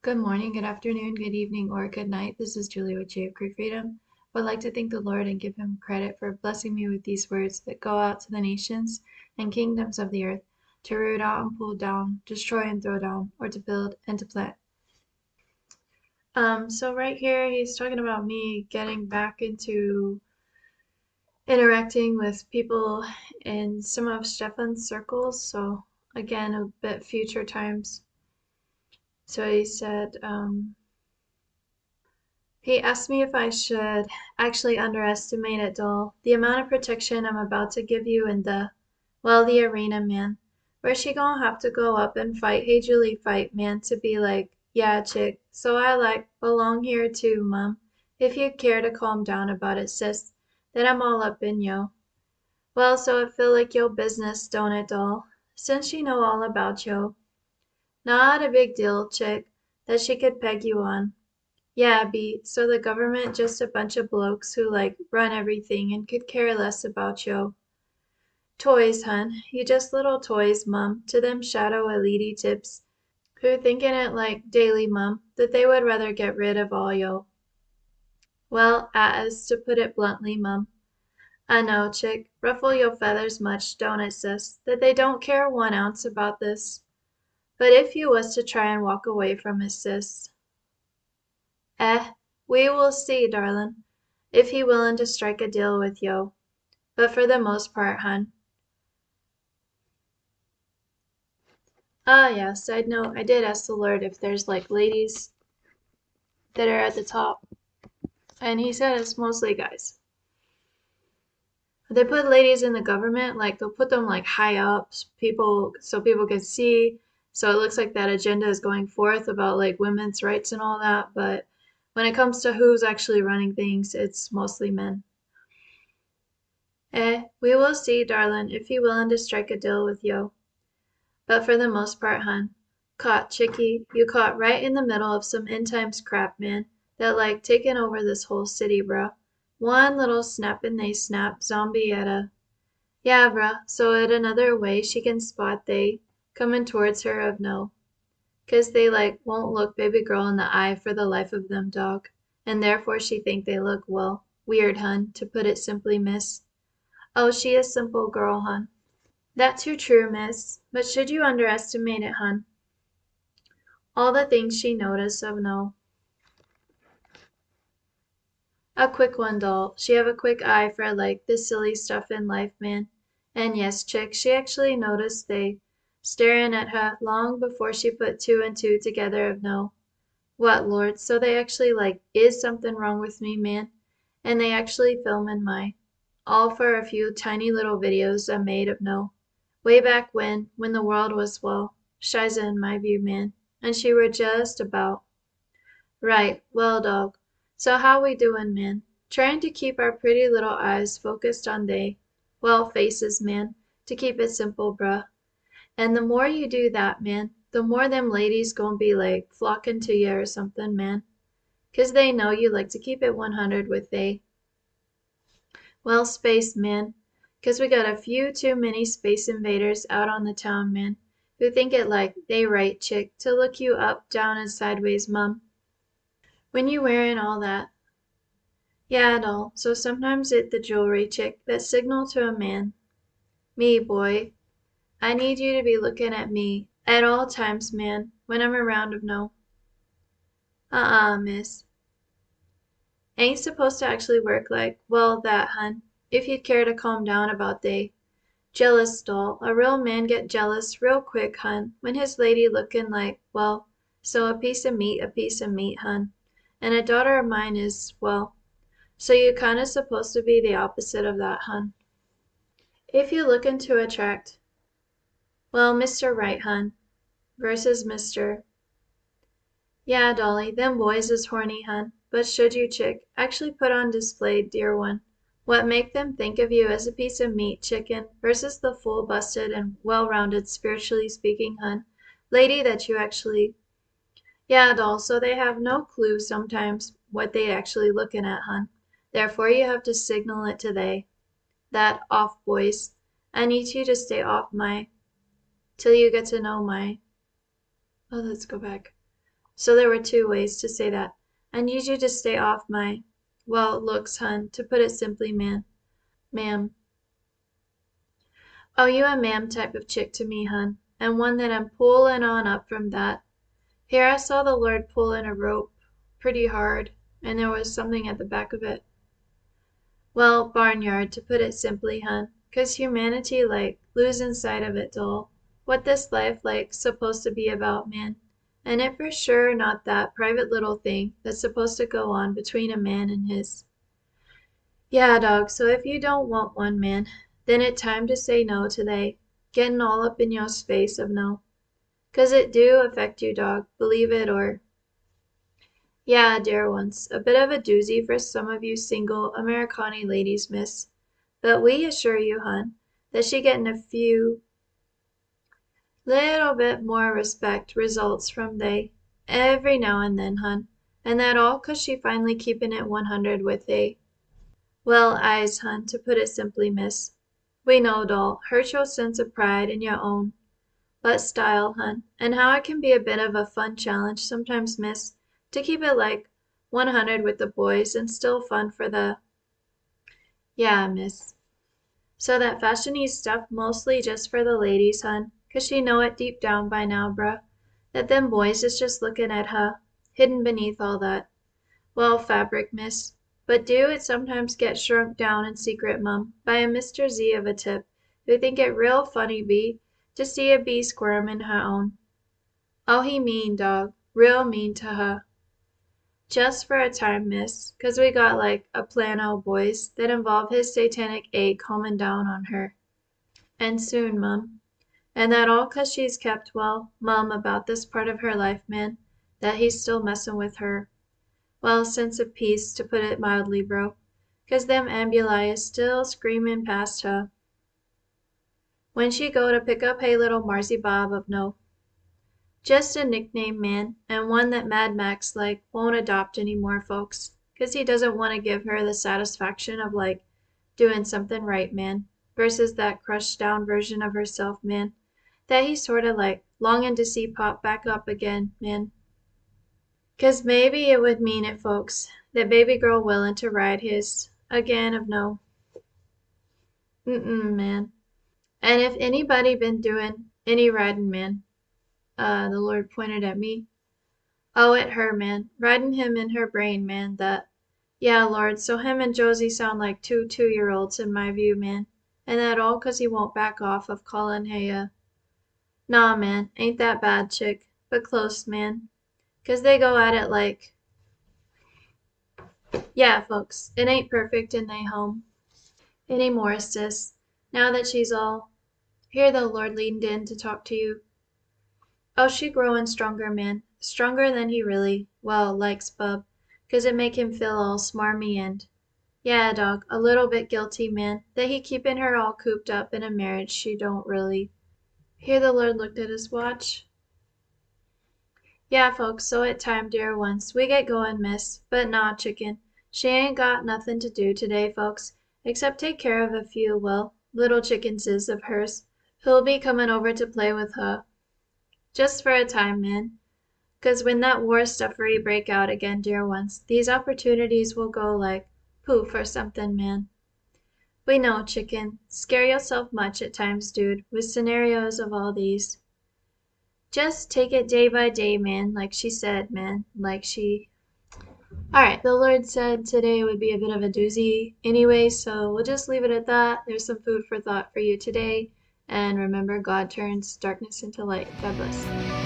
Good morning, good afternoon, good evening, or good night. This is Julie with J of Creek Freedom. I would like to thank the Lord and give him credit for blessing me with these words that go out to the nations and kingdoms of the earth to root out and pull down, destroy and throw down, or to build and to plant. So right here, he's talking about me getting back into interacting with people in some of Stefan's circles. So again, a bit future times. So he said, he asked me if I should actually underestimate it, doll. The amount of protection I'm about to give you in the arena, man. Where's she gonna have to go up and fight? Hey, Julie, fight, man, to be like, yeah, chick. So I belong here too, mum. If you'd care to calm down about it, sis, then I'm all up in yo. Well, so it feel like yo business, don't it, doll? Since you know all about yo. Not a big deal, chick, that she could peg you on. Yeah, B. So the government just a bunch of blokes who run everything and could care less about yo. Toys, hun. You just little toys, mum, to them shadow elite tips who thinking it like daily, mum, that they would rather get rid of all yo. Well, as to put it bluntly, mum, I know, chick, ruffle yo feathers much, don't it, sis, that they don't care 1 ounce about this. But if you was to try and walk away from it, sis. Eh, we will see, darlin', if he willin' to strike a deal with yo. But for the most part, hun. Yeah, side note, I did ask the Lord if there's ladies that are at the top, and he said it's mostly guys. They put ladies in the government, they'll put them high up, so people can see. So it looks like that agenda is going forth about women's rights and all that. But when it comes to who's actually running things, it's mostly men. We will see, darlin', if he willin' to strike a deal with yo. But for the most part, hun, caught, chickie, you caught right in the middle of some end times crap, man, that taking over this whole city, bruh. One little snap and they snap, zombie at a. Yeah, bruh, so at another way she can spot they coming towards her of no. 'Cause they won't look baby girl in the eye for the life of them, dog. And therefore she think they look, well, weird, hun, to put it simply, miss. Oh, she is simple girl, hun. That too true, miss. But should you underestimate it, hun? All the things she noticed of no. A quick one, doll. She have a quick eye for the silly stuff in life, man. And yes, chick, she actually noticed they staring at her long before she put two and two together of no. What, Lord, so they actually is something wrong with me, man? And they actually filmin' my all for a few tiny little videos I made of no. Way back when the world was, well, shiza in my view, man. And she were just about. Right, well, dog. So how we doin', man? Trying to keep our pretty little eyes focused on faces, man, to keep it simple, bruh. And the more you do that, man, the more them ladies gon' be flocking to you or something, man. 'Cause they know you like to keep it 100 with they. Well, space, man. 'Cause we got a few too many space invaders out on the town, man, who think it they right, chick, to look you up, down, and sideways, mum. When you wearin' all that. Yeah, doll. So sometimes it the jewelry, chick, that signal to a man. Me, boy. I need you to be looking at me at all times, man, when I'm around of no. Miss. Ain't supposed to actually work that, hun. If you'd care to calm down about they. Jealous, doll. A real man get jealous real quick, hun, when his lady lookin' so a piece of meat, hun. And a daughter of mine is, so you kinda supposed to be the opposite of that, hun. If you lookin' to attract, Mr. Right, hun, versus Mr. Yeah, Dolly, them boys is horny, hun, but should you, chick, actually put on display, dear one, what make them think of you as a piece of meat, chicken, versus the full-busted and well-rounded, spiritually speaking, hun, lady that you actually. Yeah, doll, so they have no clue sometimes what they actually lookin' at, hun. Therefore you have to signal it to they. That off, boys. I need you to stay off my till you get to know my. Oh, let's go back. So there were two ways to say that. I need you to stay off my, well, looks, hun, to put it simply, ma'am. Oh, you a ma'am type of chick to me, hun, and one that I'm pullin' on up from that. Here I saw the Lord pullin' a rope pretty hard, and there was something at the back of it. Well, barnyard, to put it simply, hun, 'cause humanity like losin' sight of it all. What this life like supposed to be about, man. And it for sure not that private little thing that's supposed to go on between a man and his. Yeah, dog, so if you don't want one, man, then it time to say no to they getting all up in your space of no. 'Cause it do affect you, dog, believe it or. Yeah, dear ones, a bit of a doozy for some of you single Americani ladies, miss. But we assure you, hun, that she getting a few little bit more respect results from they every now and then, hun, and that all 'cause she finally keeping it 100 with they. Well, eyes, hun, to put it simply, miss. We know, doll, hurt your sense of pride in your own, but style, hun, and how it can be a bit of a fun challenge sometimes, miss, to keep it like 100 with the boys and still fun for the. Yeah, miss. So that fashiony stuff mostly just for the ladies, hun, 'cause she know it deep down by now, bruh, that them boys is just lookin' at her, hidden beneath all that. Well, fabric, miss. But do it sometimes get shrunk down in secret, mum, by a Mr. Z of a tip, who think it real funny be, to see a bee squirm in her own. Oh, he mean, dog, real mean to her. Just for a time, miss, 'cause we got like a plan o' boys that involve his satanic egg comin' down on her. And soon, mum. And that all 'cause she's kept, well, mum, about this part of her life, man, that he's still messin' with her. Well, sense of peace, to put it mildly, bro, 'cause them ambuli is still screamin' past her. When she go to pick up hey little Marcy Bob of no. Just a nickname, man, and one that Mad Max, like, won't adopt any more, folks, 'cause he doesn't want to give her the satisfaction of, like, doing something right, man, versus that crushed down version of herself, man, that he's sorta like longing to see pop back up again, man. 'Cause maybe it would mean it, folks, that baby girl willin' to ride his again of no. Man. And if anybody been doing any riding, man, the Lord pointed at me. Oh, at her, man, riding him in her brain, man, that. Yeah, Lord, so him and Josie sound like two 2-year-olds in my view, man, and that all 'cause he won't back off of callin' hey, nah, man, ain't that bad, chick, but close, man, 'cause they go at it like. Yeah, folks, it ain't perfect in they home anymore, sis, now that she's all. Here the Lord leaned in to talk to you. Oh, she growin' stronger, man, stronger than he really, well, likes bub, 'cause it make him feel all smarmy and. Yeah, dog, a little bit guilty, man, that he keepin' her all cooped up in a marriage she don't really. Here the Lord looked at his watch. Yeah, folks, so it time, dear ones. We get goin', miss, but nah, chicken. She ain't got nothin' to do today, folks, except take care of a few, well, little chickenses of hers, who'll be comin' over to play with her. Just for a time, man. 'Cause when that war stuffery break out again, dear ones, these opportunities will go like poof or something, man. We know, chicken. Scare yourself much at times, dude, with scenarios of all these. Just take it day by day, man, like she said, man, like she. Alright, the Lord said today would be a bit of a doozy anyway, so we'll just leave it at that. There's some food for thought for you today. And remember, God turns darkness into light. God bless.